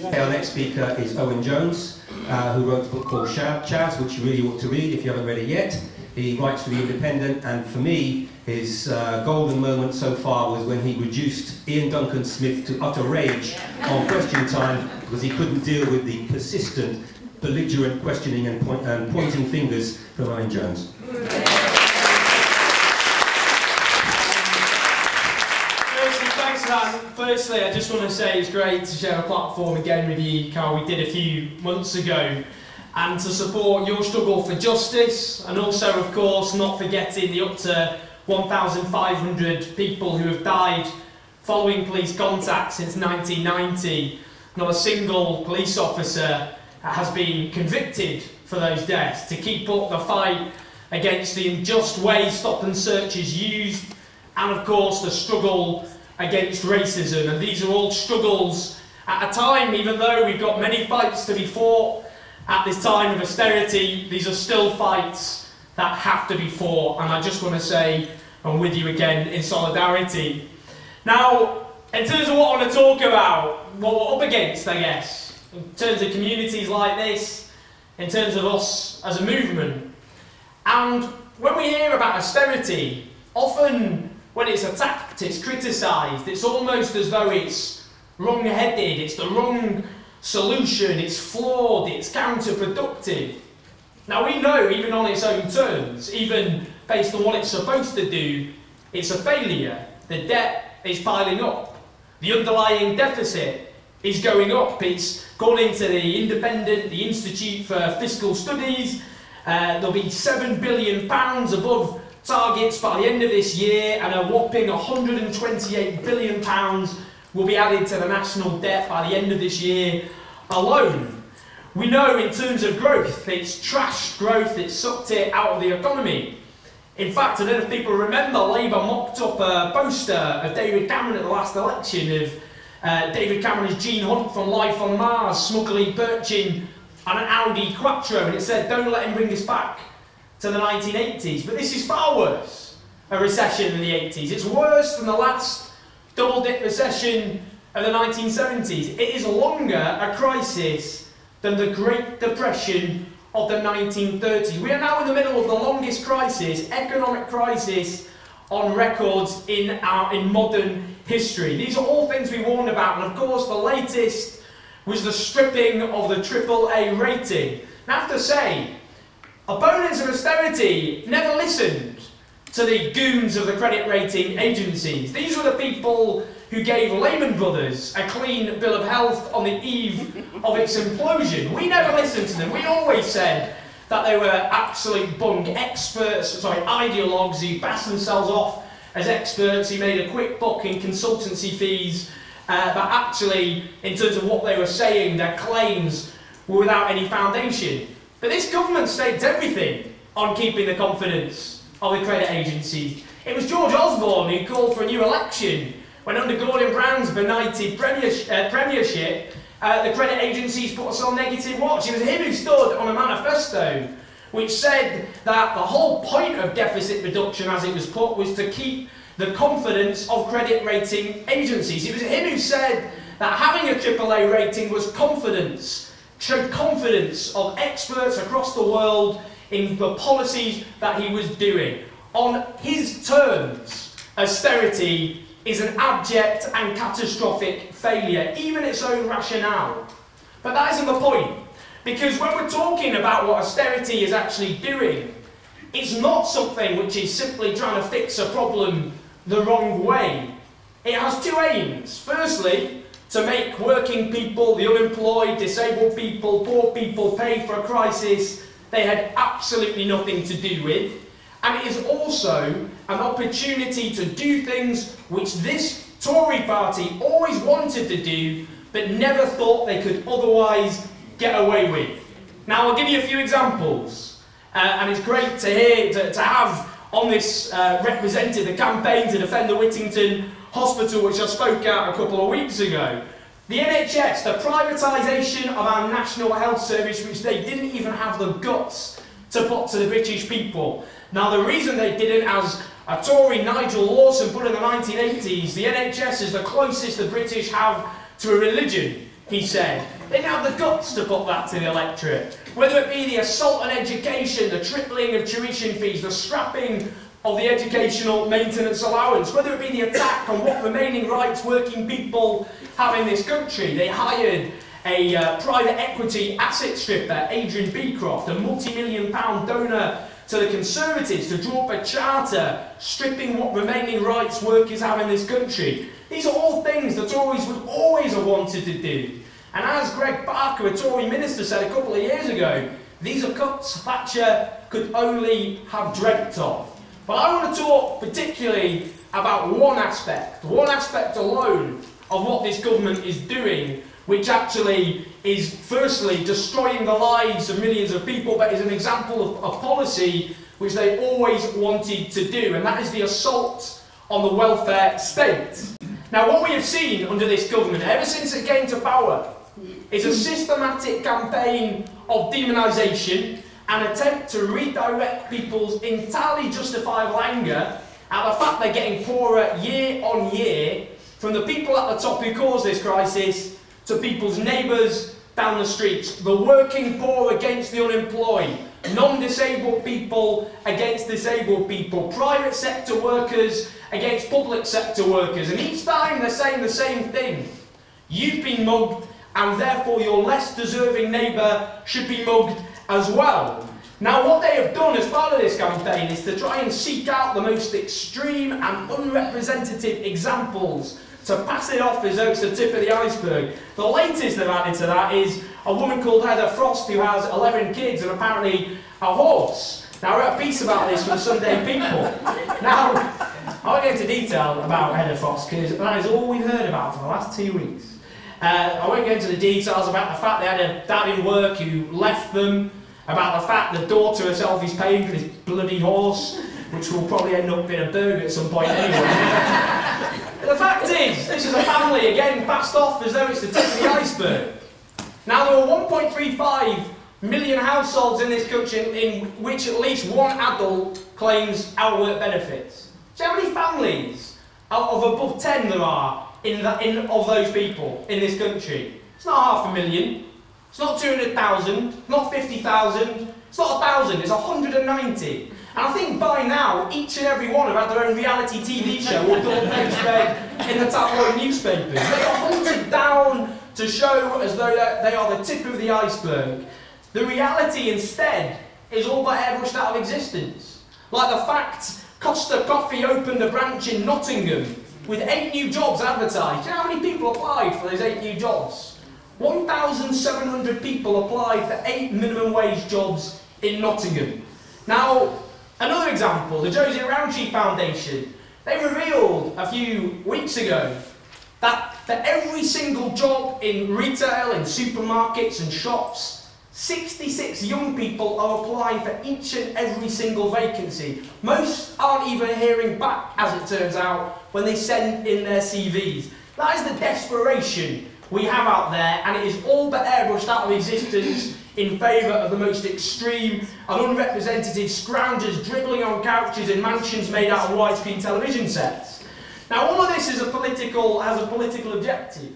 Our next speaker is Owen Jones, who wrote a book called Chaz, which you really ought to read if you haven't read it yet. He writes for The Independent, and for me, his golden moment so far was when he reduced Ian Duncan Smith to utter rage on Question Time because he couldn't deal with the persistent, belligerent questioning and pointing fingers from Owen Jones. Firstly, I just want to say it's great to share a platform again with you, Carol. We did a few months ago, and to support your struggle for justice, and also, of course, not forgetting the up to 1,500 people who have died following police contact since 1990. Not a single police officer has been convicted for those deaths. To keep up the fight against the unjust way stop and search is used, and of course the struggle against racism. And these are all struggles at a time, even though we've got many fights to be fought at this time of austerity, these are still fights that have to be fought. And I just want to say I'm with you again in solidarity. Now, in terms of what I want to talk about, what we're up against, I guess, in terms of communities like this, in terms of us as a movement. And when we hear about austerity, often when it's attacked, it's criticised, it's almost as though it's wrong-headed, it's the wrong solution, it's flawed, it's counterproductive. Now we know, even on its own terms, even based on what it's supposed to do, it's a failure. The debt is piling up. The underlying deficit is going up. It's, according to the Independent, the Institute for Fiscal Studies, there'll be £7 billion above targets by the end of this year, and a whopping £128 billion will be added to the national debt by the end of this year alone. We know in terms of growth, it's trashed growth, it's sucked it out of the economy. In fact, I don't know if people remember, Labour mocked up a poster of David Cameron at the last election of David Cameron's Gene Hunt from Life on Mars smugly perching on an Audi Quattro, and it said, "Don't let him bring us back to the 1980s. But this is far worse, a recession than the 80s. It's worse than the last double-dip recession of the 1970s. It is longer a crisis than the Great Depression of the 1930s. We are now in the middle of the longest crisis, economic crisis, on records in modern history. These are all things we warned about, and of course the latest was the stripping of the AAA rating. And I have to say, opponents of austerity never listened to the goons of the credit rating agencies. These were the people who gave Lehman Brothers a clean bill of health on the eve of its implosion. We never listened to them. We always said that they were absolute bunk experts, ideologues who passed themselves off as experts, who made a quick buck in consultancy fees, but actually, in terms of what they were saying, their claims were without any foundation. But this government staked everything on keeping the confidence of the credit agencies. It was George Osborne who called for a new election when, under Gordon Brown's benighted premiership, the credit agencies put us on negative watch. It was him who stood on a manifesto which said that the whole point of deficit reduction, as it was put, was to keep the confidence of credit rating agencies. It was him who said that having a AAA rating was confidence, showed confidence of experts across the world in the policies that he was doing. On his terms, austerity is an abject and catastrophic failure, even its own rationale. But that isn't the point, because when we're talking about what austerity is actually doing, it's not something which is simply trying to fix a problem the wrong way. It has two aims. Firstly, to make working people, the unemployed, disabled people, poor people pay for a crisis they had absolutely nothing to do with. And it is also an opportunity to do things which this Tory party always wanted to do, but never thought they could otherwise get away with. Now, I'll give you a few examples. And it's great to hear, to have on this represented the campaign to defend the Whittington Hospital, which I spoke at a couple of weeks ago. The NHS, the privatisation of our National Health Service, which they didn't even have the guts to put to the British people. Now, the reason they didn't, as a Tory Nigel Lawson put in the 1980s, the NHS is the closest the British have to a religion, he said. They didn't have the guts to put that to the electorate. Whether it be the assault on education, the tripling of tuition fees, the scrapping of the educational maintenance allowance, whether it be the attack on what remaining rights working people have in this country. They hired a private equity asset stripper, Adrian Beecroft, a multi-million-pound donor to the Conservatives, to draw up a charter stripping what remaining rights workers have in this country. These are all things the Tories would always have wanted to do. And as Greg Barker, a Tory minister, said a couple of years ago, these are cuts Thatcher could only have dreamt of. But I want to talk particularly about one aspect alone of what this government is doing, which actually is firstly destroying the lives of millions of people, but is an example of policy which they always wanted to do, and that is the assault on the welfare state. Now, what we have seen under this government, ever since it came to power, is a systematic campaign of demonisation, an attempt to redirect people's entirely justifiable anger at the fact they're getting poorer year on year, from the people at the top who caused this crisis to people's neighbours down the streets. The working poor against the unemployed, non-disabled people against disabled people, private sector workers against public sector workers, and each time they're saying the same thing. You've been mugged, and therefore your less deserving neighbour should be mugged as well. Now, what they have done as part of this campaign is to try and seek out the most extreme and unrepresentative examples to pass it off as though it's the tip of the iceberg. The latest they've added to that is a woman called Heather Frost, who has 11 kids and apparently a horse. Now, I wrote a piece about this for the Sunday People. Now, I won't go into detail about Heather Frost, because that is all we've heard about for the last 2 weeks. I won't go into the details about the fact they had a dad in work who left them, about the fact the daughter herself is paying for this bloody horse, which will probably end up in a burger at some point anyway. The fact is, this is a family, again, passed off as though it's the tip of the iceberg. Now, there are 1.35 million households in this country in which at least one adult claims out-of-work benefits. Do you know how many families of above 10 there are of those people in this country? It's not 500,000, it's not 200,000, not 50,000, it's not 1,000, it's 190. And I think by now, each and every one have had their own reality TV show or double-page spread in the tabloid newspapers. They are hunted down to show as though they are the tip of the iceberg. The reality, instead, is all but airbrushed out of existence. Like the fact Costa Coffee opened a branch in Nottingham with 8 new jobs advertised. Do you know how many people applied for those 8 new jobs? 1,700 people applied for 8 minimum wage jobs in Nottingham. Now, another example, the Josie Roundtree Foundation. They revealed a few weeks ago that for every single job in retail, in supermarkets and shops, 66 young people are applying for each and every single vacancy. Most aren't even hearing back, as it turns out, when they send in their CVs. That is the desperation we have out there, and it is all but airbrushed out of existence in favour of the most extreme and unrepresentative scroungers dribbling on couches in mansions made out of widescreen television sets. Now, all of this has a political objective.